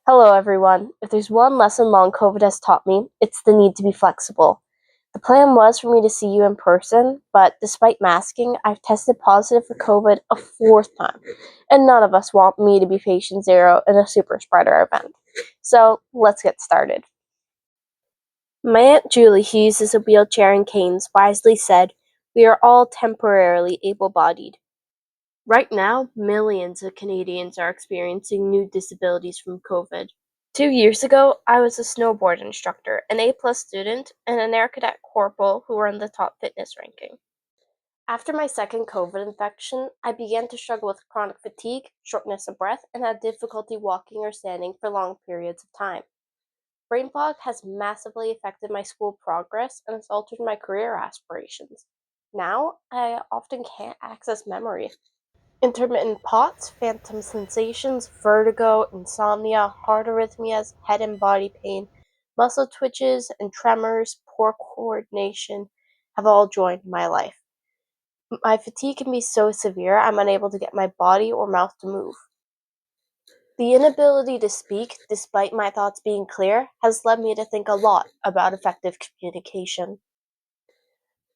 Hello, everyone. If there's one lesson long COVID has taught me, it's the need to be flexible. The plan was for me to see you in person, but despite masking, I've tested positive for COVID a fourth time, and none of us want me to be patient zero in a super spreader event. So let's get started. My Aunt Julie, who uses a wheelchair and canes, wisely said, "We are all temporarily able bodied." Right now, millions of Canadians are experiencing new disabilities from COVID. 2 years ago, I was a snowboard instructor, an A-plus student, and an air cadet corporal who were in the top fitness ranking. After my second COVID infection, I began to struggle with chronic fatigue, shortness of breath, and had difficulty walking or standing for long periods of time. Brain fog has massively affected my school progress and has altered my career aspirations. Now, I often can't access memory. Intermittent POTS, phantom sensations, vertigo, insomnia, heart arrhythmias, head and body pain, muscle twitches and tremors, poor coordination have all joined my life. My fatigue can be so severe I'm unable to get my body or mouth to move. The inability to speak, despite my thoughts being clear, has led me to think a lot about effective communication.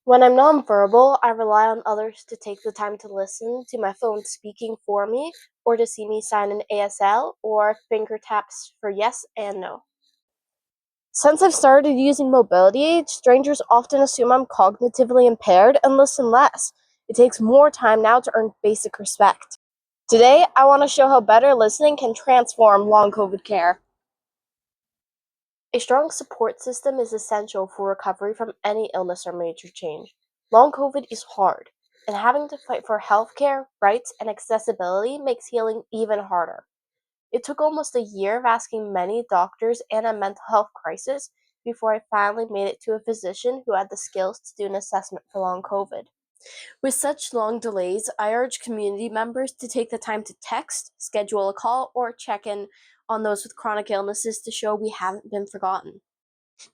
When I'm nonverbal, I rely on others to take the time to listen to my phone speaking for me, or to see me sign an ASL or finger taps for yes and no. Since I've started using mobility aids, strangers often assume I'm cognitively impaired and listen less. It takes more time now to earn basic respect. Today, I want to show how better listening can transform long COVID care. A strong support system is essential for recovery from any illness or major change. Long COVID is hard, and having to fight for healthcare, rights, and accessibility makes healing even harder. It took almost a year of asking many doctors and a mental health crisis before I finally made it to a physician who had the skills to do an assessment for long COVID. With such long delays, I urge community members to take the time to text, schedule a call, or check in on those with chronic illnesses to show we haven't been forgotten.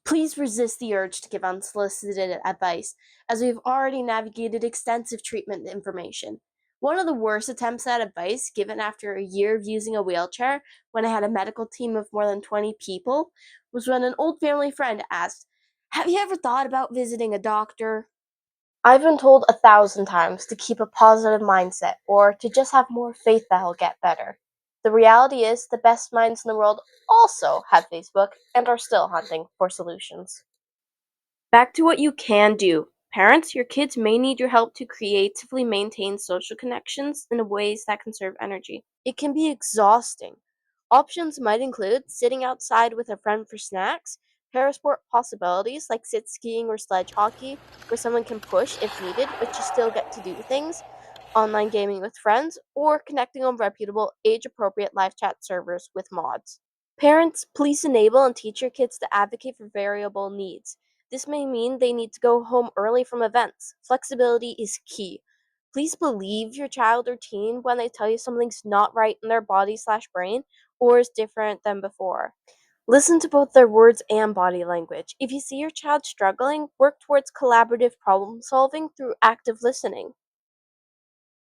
Please resist the urge to give unsolicited advice, as we've already navigated extensive treatment information. One of the worst attempts at advice given after a year of using a wheelchair, when I had a medical team of more than 20 people, was when an old family friend asked, "Have you ever thought about visiting a doctor?" I've been told 1,000 times to keep a positive mindset or to just have more faith that I'll get better. The reality is, the best minds in the world also have Facebook and are still hunting for solutions. Back to what you can do. Parents, your kids may need your help to creatively maintain social connections in ways that conserve energy. It can be exhausting. Options might include sitting outside with a friend for snacks, parasport possibilities like sit skiing or sledge hockey, where someone can push if needed but you still get to do things, online gaming with friends, or connecting on reputable, age appropriate live chat servers with mods. Parents, please enable and teach your kids to advocate for variable needs. This may mean they need to go home early from events. Flexibility is key. Please believe your child or teen when they tell you something's not right in their body/brain or is different than before. Listen to both their words and body language. If you see your child struggling, work towards collaborative problem solving through active listening.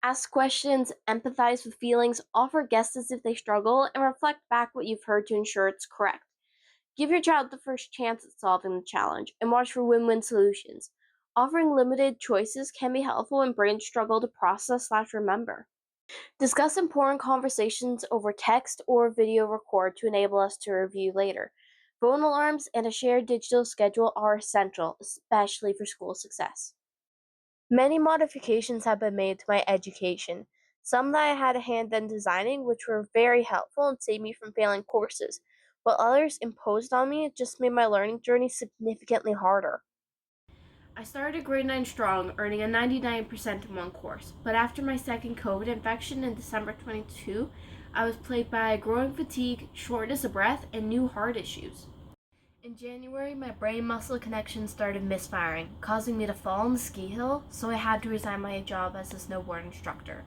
Ask questions, empathize with feelings, offer guests as if they struggle, and reflect back what you've heard to ensure it's correct. Give your child the first chance at solving the challenge and watch for win-win solutions. Offering limited choices can be helpful when brains struggle to process/remember. Discuss important conversations over text or video record to enable us to review later. Phone alarms and a shared digital schedule are essential, especially for school success. Many modifications have been made to my education, some that I had a hand in designing, which were very helpful and saved me from failing courses, while others imposed on me just made my learning journey significantly harder. I started grade 9 strong, earning a 99% in one course, but after my second COVID infection in December 22, I was plagued by growing fatigue, shortness of breath, and new heart issues. In January, my brain muscle connection started misfiring, causing me to fall on the ski hill, so I had to resign my job as a snowboard instructor.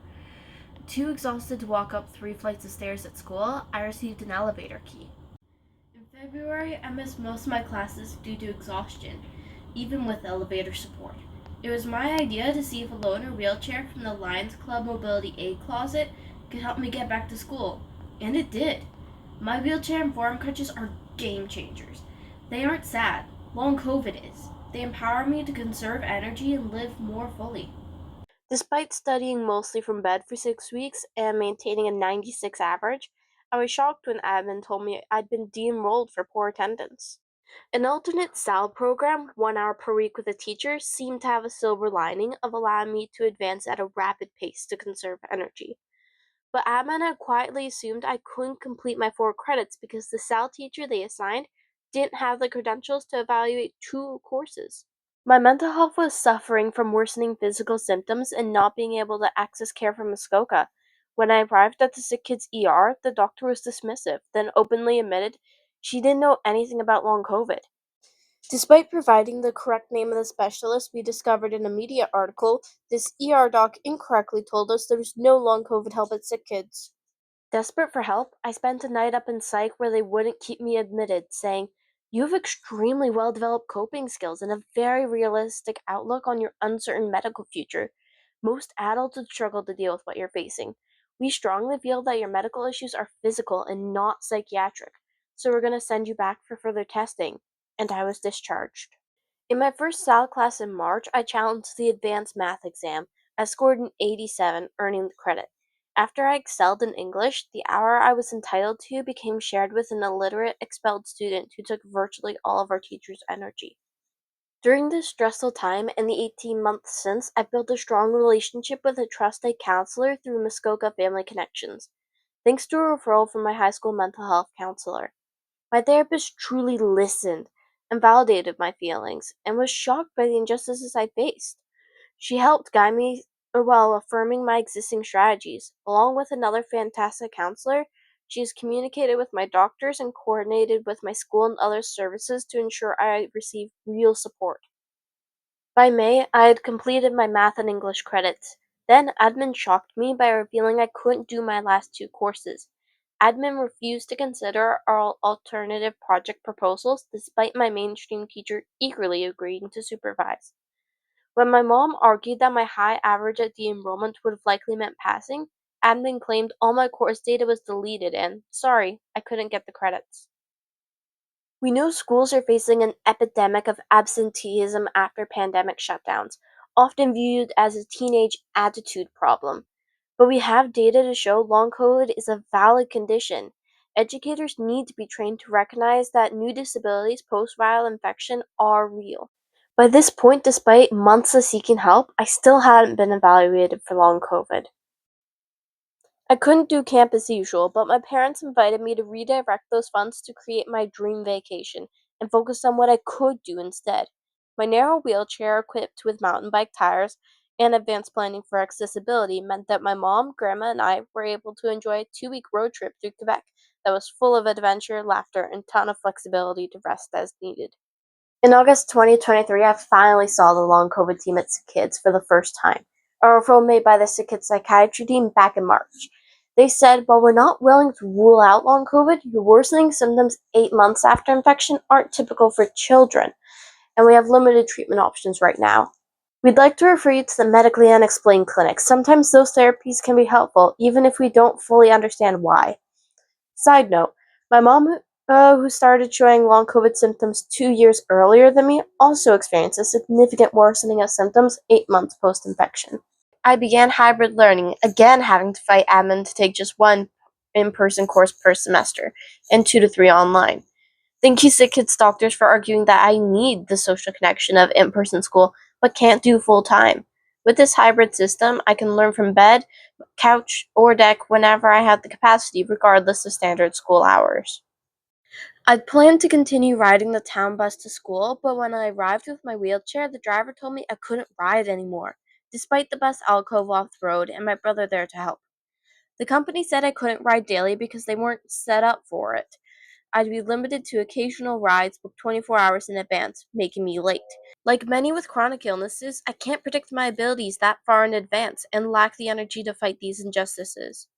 Too exhausted to walk up 3 flights of stairs at school, I received an elevator key. In February, I missed most of my classes due to exhaustion, even with elevator support. It was my idea to see if a loaner wheelchair from the Lions Club Mobility Aid Closet could help me get back to school, and it did. My wheelchair and forearm crutches are game changers. They aren't sad. Long COVID is. They empower me to conserve energy and live more fully. Despite studying mostly from bed for 6 weeks and maintaining a 96 average, I was shocked when admin told me I'd been de-enrolled for poor attendance. An alternate SAL program, 1 hour per week with a teacher, seemed to have a silver lining of allowing me to advance at a rapid pace to conserve energy. But admin had quietly assumed I couldn't complete my 4 credits because the SAL teacher they assigned didn't have the credentials to evaluate 2 courses. My mental health was suffering from worsening physical symptoms and not being able to access care from Muskoka. When I arrived at the sick kids ER, the doctor was dismissive, then openly admitted she didn't know anything about long COVID. Despite providing the correct name of the specialist we discovered in a media article, this ER doc incorrectly told us there was no long COVID help at sick kids. Desperate for help, I spent a night up in psych where they wouldn't keep me admitted, saying, "You have extremely well developed coping skills and a very realistic outlook on your uncertain medical future. Most adults would struggle to deal with what you're facing. We strongly feel that your medical issues are physical and not psychiatric, so we're going to send you back for further testing." And I was discharged. In my first SAL class in March, I challenged the advanced math exam. I scored an 87, earning the credit. After I excelled in English, the hour I was entitled to became shared with an illiterate expelled student who took virtually all of our teacher's energy. During this stressful time and the 18 months since, I've built a strong relationship with a trusted counselor through Muskoka Family Connections, thanks to a referral from my high school mental health counselor. My therapist truly listened and validated my feelings and was shocked by the injustices I faced. She helped guide me while affirming my existing strategies. Along with another fantastic counselor, she has communicated with my doctors and coordinated with my school and other services to ensure I receive real support. By May, I had completed my math and English credits. Then, admin shocked me by revealing I couldn't do my last 2 courses. Admin refused to consider our alternative project proposals despite my mainstream teacher eagerly agreeing to supervise. When my mom argued that my high average at the enrollment would have likely meant passing, admin claimed all my course data was deleted and, sorry, I couldn't get the credits. We know schools are facing an epidemic of absenteeism after pandemic shutdowns, often viewed as a teenage attitude problem. But we have data to show long COVID is a valid condition. Educators need to be trained to recognize that new disabilities post viral infection are real. By this point, despite months of seeking help, I still hadn't been evaluated for long COVID. I couldn't do camp as usual, but my parents invited me to redirect those funds to create my dream vacation and focus on what I could do instead. My narrow wheelchair, equipped with mountain bike tires and advanced planning for accessibility, meant that my mom, grandma, and I were able to enjoy a 2 week road trip through Quebec that was full of adventure, laughter, and ton of flexibility to rest as needed. In August 2023, I finally saw the long COVID team at Sick Kids for the first time, a referral made by the Sick Kids psychiatry team back in March. They said, while we're not willing to rule out long COVID, your worsening symptoms 8 months after infection aren't typical for children, and we have limited treatment options right now. We'd like to refer you to the medically unexplained clinic. Sometimes those therapies can be helpful, even if we don't fully understand why. Side note, my mom, who started showing long COVID symptoms 2 years earlier than me, also experienced a significant worsening of symptoms 8 months post infection. I began hybrid learning, again having to fight admin to take just one in person course per semester and 2 to 3 online. Thank you, Sick Kids doctors, for arguing that I need the social connection of in person school but can't do full time. With this hybrid system, I can learn from bed, couch, or deck whenever I have the capacity, regardless of standard school hours. I'd planned to continue riding the town bus to school, but when I arrived with my wheelchair, the driver told me I couldn't ride anymore, despite the bus alcove off the road and my brother there to help. The company said I couldn't ride daily because they weren't set up for it. I'd be limited to occasional rides booked 24 hours in advance, making me late. Like many with chronic illnesses, I can't predict my abilities that far in advance and lack the energy to fight these injustices.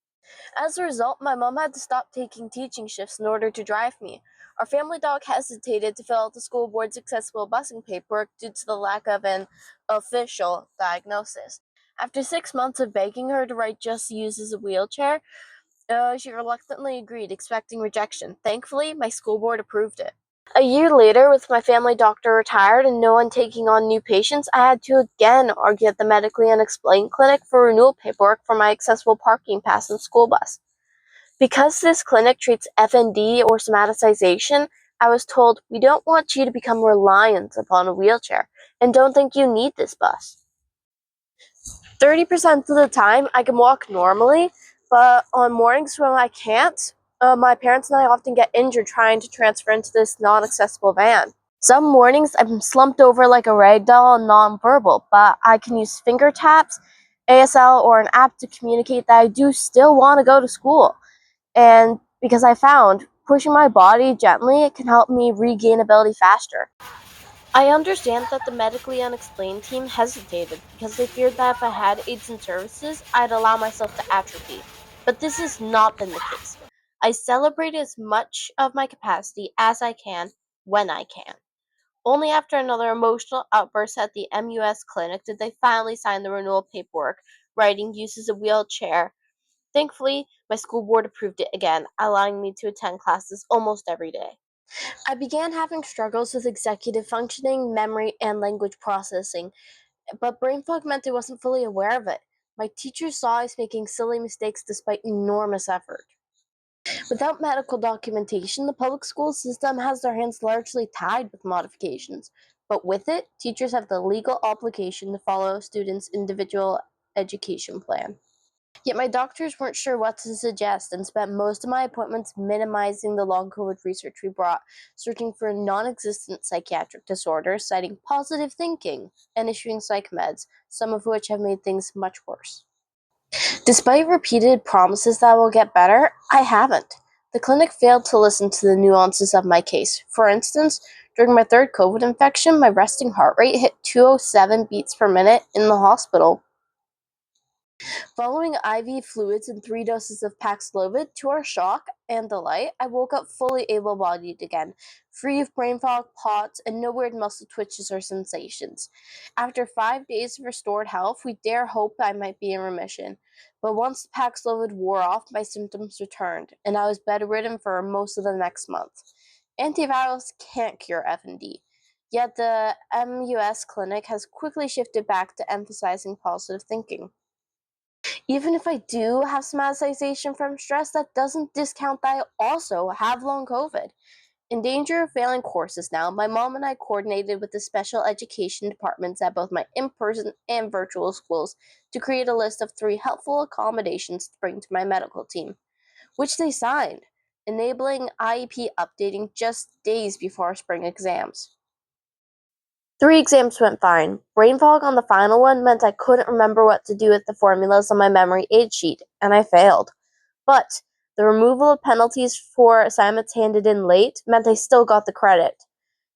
As a result, my mom had to stop taking teaching shifts in order to drive me. Our family dog hesitated to fill out the school board's accessible busing paperwork due to the lack of an official diagnosis. After 6 months of begging her to ride just uses a wheelchair, She reluctantly agreed, expecting rejection. Thankfully, my school board approved it. A year later, with my family doctor retired and no one taking on new patients, I had to again argue at the medically unexplained clinic for renewal paperwork for my accessible parking pass and school bus. Because this clinic treats FND or somaticization, I was told, we don't want you to become reliant upon a wheelchair and don't think you need this bus. 30% of the time, I can walk normally, but on mornings when I can't, my parents and I often get injured trying to transfer into this non accessible van. Some mornings, I'm slumped over like a rag doll and nonverbal, but I can use finger taps, ASL, or an app to communicate that I do still want to go to school. And because I found pushing my body gently can help me regain ability faster. I understand that the medically unexplained team hesitated because they feared that if I had aids and services, I'd allow myself to atrophy. But this has not been the case. I celebrate as much of my capacity as I can when I can. Only after another emotional outburst at the MUS clinic did they finally sign the renewal paperwork, writing uses a wheelchair. Thankfully, my school board approved it again, allowing me to attend classes almost every day. I began having struggles with executive functioning, memory, and language processing, but brain fog meant I wasn't fully aware of it. My teachers saw I was making silly mistakes despite enormous effort. Without medical documentation, the public school system has their hands largely tied with modifications. But with it, teachers have the legal obligation to follow a student's individual education plan. Yet my doctors weren't sure what to suggest and spent most of my appointments minimizing the long COVID research we brought, searching for non existent psychiatric disorders, citing positive thinking, and issuing psych meds, some of which have made things much worse. Despite repeated promises that I will get better, I haven't. The clinic failed to listen to the nuances of my case. For instance, during my third COVID infection, my resting heart rate hit 207 beats per minute in the hospital. Following IV fluids and 3 doses of Paxlovid, to our shock and delight, I woke up fully able-bodied again, free of brain fog, POTS, and no weird muscle twitches or sensations. After 5 days of restored health, we dare hope I might be in remission. But once the Paxlovid wore off, my symptoms returned, and I was bedridden for most of the next month. Antivirals can't cure FND. Yet the MUS clinic has quickly shifted back to emphasizing positive thinking. Even if I do have somatization from stress, that doesn't discount that I also have long COVID. In danger of failing courses now, my mom and I coordinated with the special education departments at both my in person and virtual schools to create a list of 3 helpful accommodations to bring to my medical team, which they signed, enabling IEP updating just days before our spring exams. 3 exams went fine. Brain fog on the final one meant I couldn't remember what to do with the formulas on my memory aid sheet, and I failed. But the removal of penalties for assignments handed in late meant I still got the credit.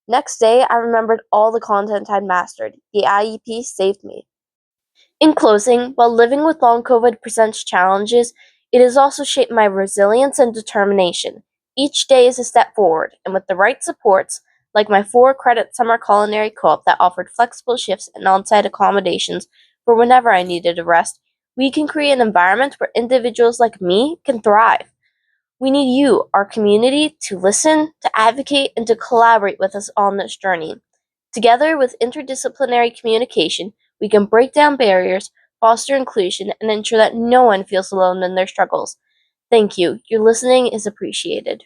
Next day, I remembered all the content I'd mastered. The IEP saved me. In closing, while living with long COVID presents challenges, it has also shaped my resilience and determination. Each day is a step forward, and with the right supports, like my 4 credit summer culinary co-op that offered flexible shifts and on-site accommodations for whenever I needed a rest, we can create an environment where individuals like me can thrive. We need you, our community, to listen, to advocate, and to collaborate with us on this journey. Together with interdisciplinary communication, we can break down barriers, foster inclusion, and ensure that no one feels alone in their struggles. Thank you. Your listening is appreciated.